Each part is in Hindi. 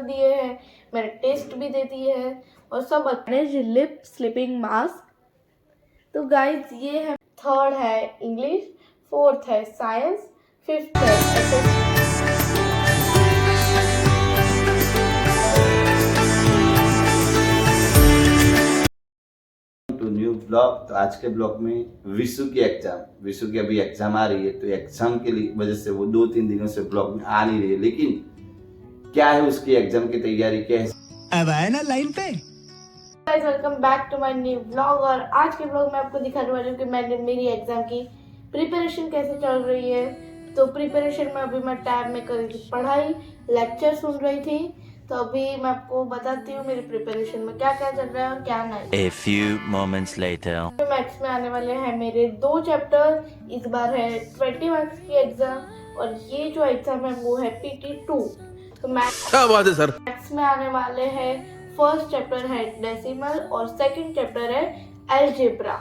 कर दिए हैं, मैंने टेस्ट भी दे दिए हैं और सब अच्छे। Lip sleeping mask. तो गाइज ये है, थर्ड है इंग्लिश, फोर्थ है साइंस, फिफ्थ है एसएस। New blog. तो आज के ब्लॉग में विशु की अभी एग्जाम आ रही है, तो एग्जाम के लिए वजह से वो 2-3 दिनों से ब्लॉग में आ नहीं रही है, लेकिन क्या है उसकी एग्जाम की तैयारी क्या है, अब आए ना लाइन पे। Welcome back to my new blog. और आज के ब्लॉग में आपको दिखाने वाली हूँ कि मेरी एग्जाम की प्रिपरेशन कैसे चल रही है। तो प्रिपरेशन में अभी मैं टैब में कर रही थी पढ़ाई, लेक्चर सुन रही थी। तो अभी मैं आपको बताती हूँ मेरी प्रिपरेशन में क्या क्या चल रहा है और क्या नहीं। A few moments later. Maths में आने वाले हैं मेरे 2 चैप्टर। इस बार है 20 मार्क्स की एग्जाम और ये जो एग्जाम है वो है PT2। तो क्या बात है सर। मैथ्स में आने वाले हैं, फर्स्ट चैप्टर है डेसिमल और सेकंड चैप्टर है अलजेब्रा।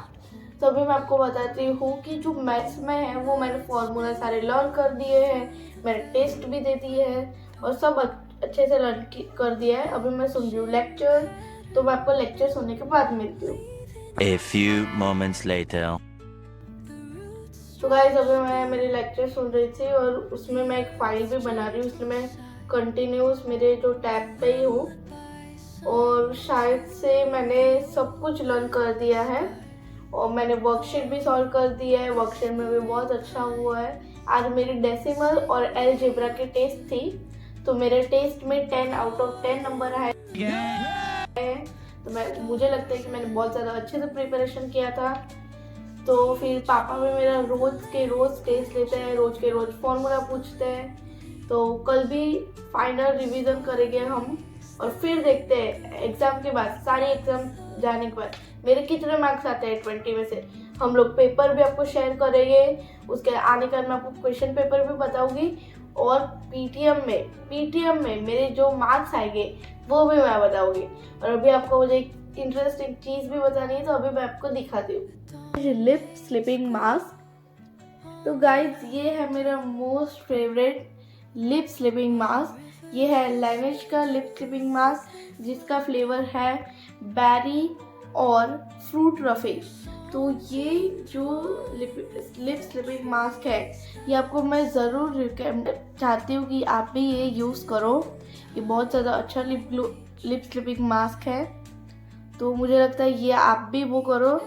तो अभी मैं आपको बताती हूँ कि जो मैथ्स में है वो मैंने फॉर्मूला सारे लर्न कर दिए हैं, मैंने टेस्ट भी दे दिए हैं और सब अच्छे से लर्न कर दिया है। अभी मैं सुन रही हूँ लेक्चर, तो मैं आपको लेक्चर सुनने के बाद मिलती हूँ। A few moments later. तो गाइस अभी मैं मेरे लेक्चर सुन रही थी और उसमें मैं एक फाइल भी बना रही हूँ, इसलिए मैं कंटिन्यूस मेरे जो टैब पे ही हूँ और शायद से मैंने सब कुछ लर्न कर दिया है और मैंने वर्कशीट भी सॉल्व कर दिया है। वर्कशीट में भी बहुत अच्छा हुआ है। आज मेरी डेसिमल और अलजेब्रा की टेस्ट थी, तो मेरे टेस्ट में 10 आउट ऑफ 10 नंबर आए। तो मुझे लगता है कि मैंने बहुत ज़्यादा अच्छे से प्रिपरेशन किया था। तो फिर पापा भी मेरा रोज़ के रोज़ टेस्ट लेते हैं, रोज़ के रोज़ फॉर्मूला पूछते हैं। तो कल भी फाइनल रिवीजन करेंगे हम और फिर देखते हैं एग्ज़ाम के बाद, सारे एग्ज़ाम जाने के बाद मेरे कितने मार्क्स आते हैं 20 में से। हम लोग पेपर भी आपको शेयर करेंगे, उसके आने का मैं आपको क्वेश्चन पेपर भी बताऊंगी और पीटीएम में मेरे जो मार्क्स आएंगे वो भी मैं बताऊंगी। और अभी आपको मुझे एक इंटरेस्टिंग चीज़ भी बतानी है, तो अभी मैं आपको दिखाती हूँ। Lip sleeping mask. तो गाइज ये है मेरा most favourite lip sleeping mask. ये है Laneige का लिप स्लिपिंग मास्क जिसका फ्लेवर है बेरी और फ्रूट रफे। तो ये जो लिप स्लिपिंग मास्क है ये आपको मैं ज़रूर रिकमेंड चाहती हूँ कि आप भी ये यूज़ करो। ये बहुत ज़्यादा अच्छा लिप स्लिपिंग मास्क है, तो मुझे लगता है ये आप भी वो करो।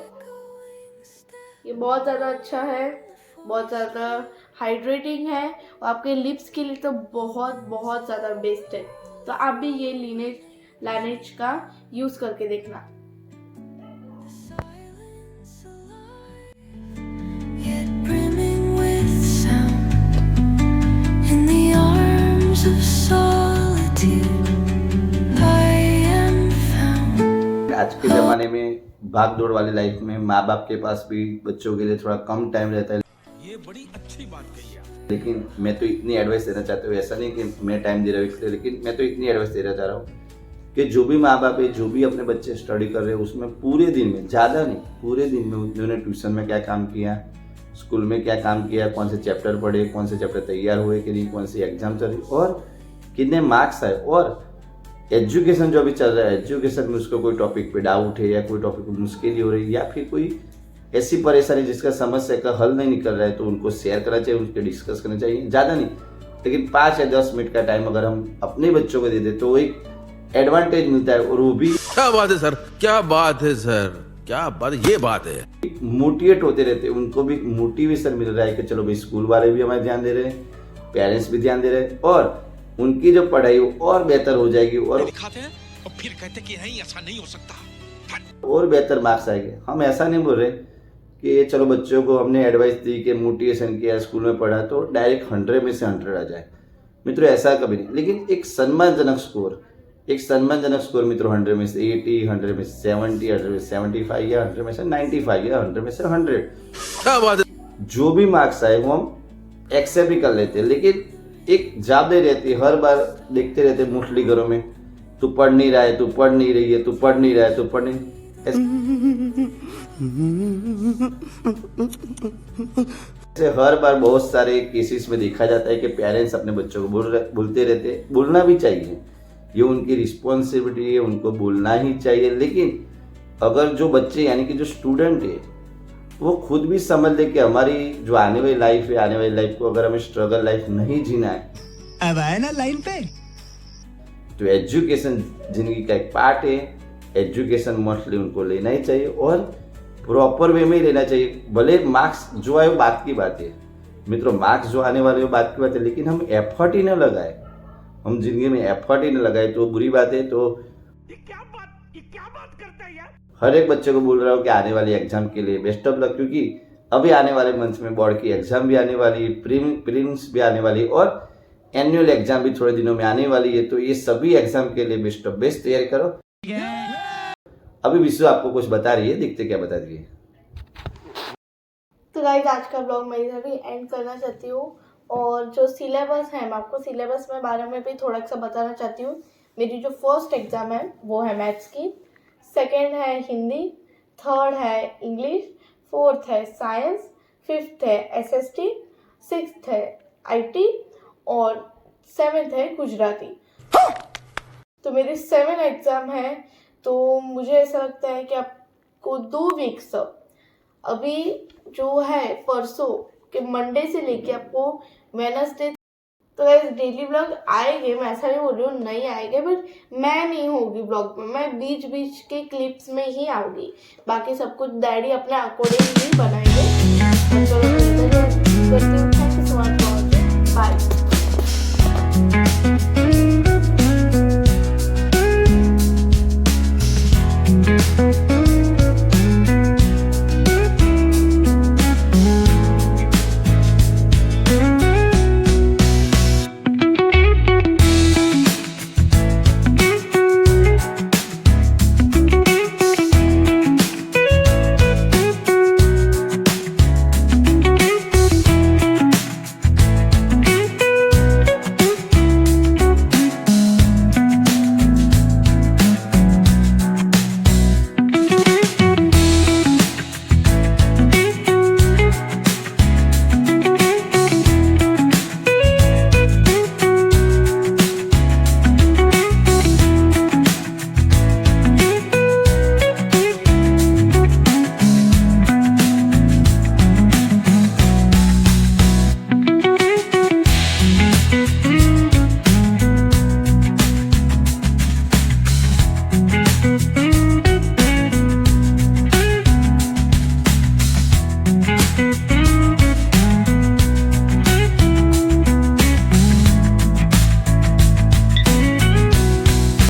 ये बहुत ज़्यादा अच्छा है, बहुत ज़्यादा हाइड्रेटिंग है और आपके लिप्स के लिए तो बहुत ज़्यादा बेस्ट है। तो आप भी ये Laneige का यूज़ करके देखना। आज के ज़माने में भाग दौड़ वाली लाइफ में माँ बाप के पास भी बच्चों के लिए थोड़ा कम टाइम रहता है। ये बड़ी अच्छी बात कही है। लेकिन मैं तो इतनी एडवाइस देना चाहता हूँ, ऐसा नहीं कि मैं टाइम दे रहा हूँ इसलिए, लेकिन मैं तो इतनी एडवाइस देना चाह रहा हूँ कि जो भी माँ बाप है, जो भी अपने बच्चे स्टडी कर रहे हैं, उसमें पूरे दिन में, ज़्यादा नहीं, पूरे दिन में उन्होंने ट्यूशन में क्या काम किया, स्कूल में क्या काम किया, कौन से चैप्टर पढ़े, कौन से चैप्टर तैयार हुए कि नहीं, कौन सी एग्जाम चल रही और कितने मार्क्स आए। और एजुकेशन जो अभी चल रहा है, एजुकेशन में उसको कोई टॉपिक पे डाउट है या कोई टॉपिक मुश्किल हो रही है या फिर कोई ऐसी परेशानी जिसका समस्या का हल नहीं निकल रहा है, तो उनको शेयर करना चाहिए, उनके डिस्कस करना चाहिए। ज़्यादा नहीं, लेकिन 5 या 10 मिनट का टाइम अगर हम अपने बच्चों को दे दे तो एक एडवांटेज मिलता है। और वो भी क्या बात है सर, क्या बात है सर, क्या बात, ये बात है। मोटिवेट होते रहते हैं, उनको भी मोटिवेशन मिल रहा है कि चलो भाई स्कूल वाले भी हमें ध्यान दे रहे हैं, पेरेंट्स भी ध्यान दे रहे हैं और उनकी जो पढ़ाई और बेहतर हो जाएगी और दिखाते हैं और फिर कहते कि नहीं ऐसा नहीं हो सकता और बेहतर मार्क्स आएंगे। हम ऐसा नहीं बोल रहे कि चलो बच्चों को हमने एडवाइस दी कि मोटिवेशन किया, स्कूल में पढ़ा तो डायरेक्ट 100 में से 100 आ जाए। मित्रों ऐसा कभी नहीं, लेकिन एक सम्मानजनक स्कोर मित्रों 100 में से 80, 100 में से 70, 100 में से 75 या 100 में से 95 या 100 में से 100, क्या बात है। जो भी मार्क्स आए वो हम एक्सेप्ट भी कर लेते हैं। लेकिन एक जवाबदेही रहती है, हर बार देखते रहते मुठली घरों में, तू पढ़ नहीं रहा है, तू पढ़ नहीं रही है, तू पढ़ नहीं रहा है, तू पढ़ नहीं। ऐसे हर बार बहुत सारे केसेस में देखा जाता है कि पेरेंट्स अपने बच्चों को बोलते रहते, बोलना भी चाहिए, ये उनकी रिस्पॉन्सिबिलिटी है, उनको बोलना ही चाहिए। लेकिन अगर जो बच्चे यानी कि जो स्टूडेंट है वो खुद भी समझ ले कि हमारी जो आने वाली लाइफ है, आने वाली लाइफ को अगर हमें स्ट्रगल लाइफ नहीं जीना है, अब आए ना लाइन पे। तो एजुकेशन जिंदगी का एक पार्ट है। एजुकेशन मोस्टली उनको लेना ही चाहिए और प्रॉपर वे में ही लेना चाहिए। भले मार्क्स जो आए वो बात की बात है मित्रों, मार्क्स जो आने वाले वो बात की बात है, लेकिन हम एफर्ट ही न लगाए, हम जिंदगी में एफर्ट ही न लगाए तो बुरी बात है। तो ये क्या बात करता है यार। हर एक बच्चे को बोल रहा हूँ कि आने वाली एग्जाम के लिए बेस्ट ऑफ लक, क्योंकि अभी आने वाले मंथ में बोर्ड की एग्जाम भी आने वाली, प्रीलिम्स भी आने वाली और एनुअल एग्जाम भी थोड़े दिनों में आने वाली है। तो ये सभी एग्जाम के लिए बेस्ट ऑफ बेस्ट तैयारी करो। अभी विश्व आपको कुछ बता रही है, देखते क्या बता रही है। तो गाइस आज का ब्लॉग मैं इधर ही एंड करना चाहती हूँ और जो सिलेबस है मैं आपको सिलेबस में बारे में भी थोड़ा सा बताना चाहती हूँ। मेरी जो फर्स्ट एग्जाम है वो है मैथ्स की, सेकंड है हिंदी, थर्ड है इंग्लिश, फोर्थ है साइंस, फिफ्थ है एसएसटी, सिक्स्थ है आईटी और सेवेंथ है गुजराती। तो मेरी 7 एग्ज़ाम है। तो मुझे ऐसा लगता है कि आपको 2 वीक्स अभी जो है परसों के मंडे से लेके आपको वेडनेसडे, तो गाइस डेली ब्लॉग आएंगे, मैं ऐसा नहीं बोल रही हूँ नहीं आएंगे, बट मैं नहीं होगी ब्लॉग में, मैं बीच बीच के क्लिप्स में ही आऊँगी। बाकी सब कुछ डैडी अपने अकॉर्डिंग ही बनाएंगे। तो चलो करती हूँ